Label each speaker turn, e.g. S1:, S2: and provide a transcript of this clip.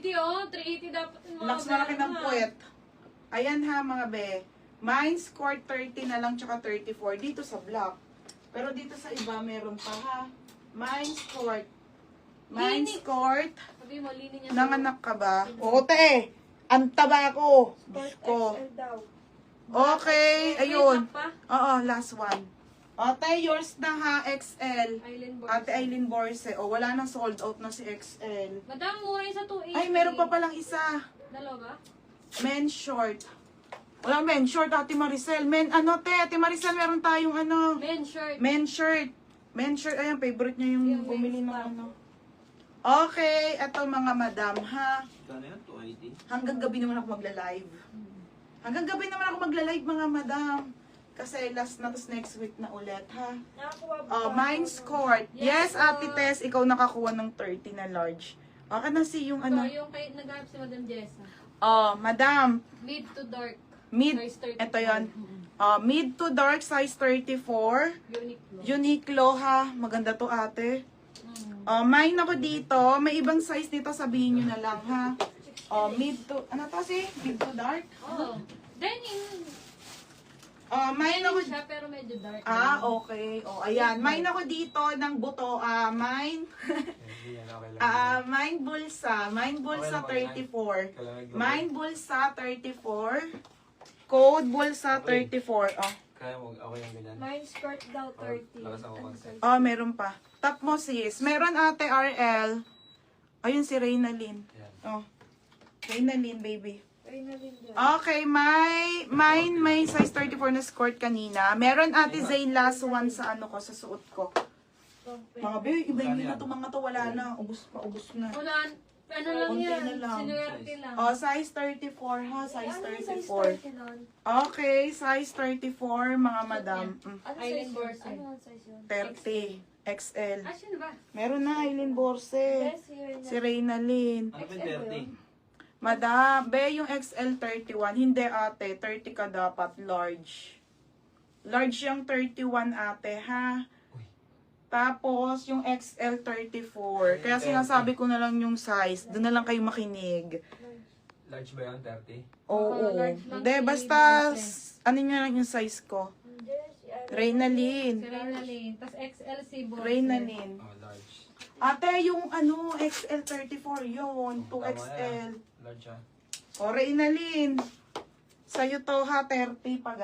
S1: 380 oh. 380 dapat yung mga
S2: Lakas malaki ng
S1: ha.
S2: puwet. Ayan ha mga be. Mine's court 30 na lang tsaka 34 dito sa black. Pero dito sa iba meron pa ha. Mine's court. Mine's court.
S1: Sabi mo, linin niya.
S2: Nanganak ka ba? Oo te. Ang taba ko. Diyos ko.
S3: XL daw.
S2: Okay. Ayun.
S1: Pa?
S2: Oo, last one. Ate, yours na ha, XL.
S1: Island board.
S2: Ate Aileen Borse. O, wala nang sold out na si XL.
S1: Madam, mura yung sa 280.
S2: Ay, meron pa palang isa.
S1: Dalawa ba?
S2: Men short. Wala men short, Ate Maricel. Men, ano te, Ate Maricel, meron tayong ano.
S1: Men shirt.
S2: Men shirt. Men shirt, ayan, favorite niya yung
S1: Yung
S2: bumili ng
S1: men's top.
S2: ano. Okay, eto mga madam ha.
S4: Kano yan? 280?
S2: Hanggang gabi naman ako magla-live. Hanggang gabi naman ako magla-live mga madam. Kasi last na, tapos next week na ulit ha.
S3: Nakakuha ba?
S2: Oh, mine's court. Yes, Ate Tess, ikaw nakakuha ng 30 na large. Okay na si yung
S1: Ito,
S2: ano.
S1: yung kay naghanap si Madam Jessa.
S2: Oh, madam.
S1: Mid to dark.
S2: Mid,
S1: Size 34.
S2: ito yon. Mid to dark size 34.
S1: Uniqlo.
S2: Uniqlo ha. Maganda to ate. Mine ako dito. May ibang size dito, sabihin nyo na lang ha. Mid to, ano to si? Mid to dark?
S1: Oh. Denim.
S2: Mine ako,
S1: Denim siya pero medyo dark.
S2: okay. Ayan. Mine ako dito ng buto. Mine,
S4: Hindi yan, okay lang.
S2: mine bulsa. Mine bulsa
S4: Okay lang,
S2: 34.
S4: Kailangan gawin.
S2: Mine bulsa 34. Code bulsa 34.
S4: Kaya mo, ako yung ganyan.
S3: Mine's skirt daw 30.
S4: Lakas ako konti.
S2: Meron pa. Top mo sis. Meron ate RL. Ayun si Reynalyn.
S4: Yan.
S2: Reynalyn baby.
S3: Ay na din dyan.
S2: Okay, may size 34 na skirt kanina. Meron ate Zay last one sa ano ko, sa suot ko. Mga baby, iba na to mga to, wala na. Ubus na.
S1: Wala. Ano lang
S2: Konti
S1: yan.
S2: na lang.
S1: Sinuwerte lang.
S2: Size 34 ha, size
S3: Ano yung size
S2: 34.
S3: 30 nun?
S2: Okay, size 34 mga madam.
S3: Ano
S1: Island
S3: size yun?
S1: Borse.
S3: Ano ang size yun?
S2: 30 XL.
S1: Sino ba?
S2: Meron na Aileen Borse.
S3: Yes, yun
S2: Si Reynalyn.
S4: Ano ba yung 30?
S2: Madam, be yung XL 31. Hindi ate, 30 ka dapat, large. Large yung 31 ate, ha? Tapos, yung XL 34. Kaya sinasabi ko na lang yung size. Doon na lang kayo makinig.
S4: Large ba yan? 30?
S2: Oo.
S1: large lang
S2: Hindi,
S1: si
S2: basta,
S1: Borse.
S2: ano nyo lang yung size ko.
S3: Yes,
S2: Reynalyn.
S1: Si Reynalyn. Tapos XL si Borse.
S2: Reynalyn.
S4: Oh, large.
S2: Ate, yung ano, XL 34 yun.
S4: Tama
S2: 2XL.
S4: yan. Large ah.
S2: O, Reynalyn. Sa'yo to ha, 30 pag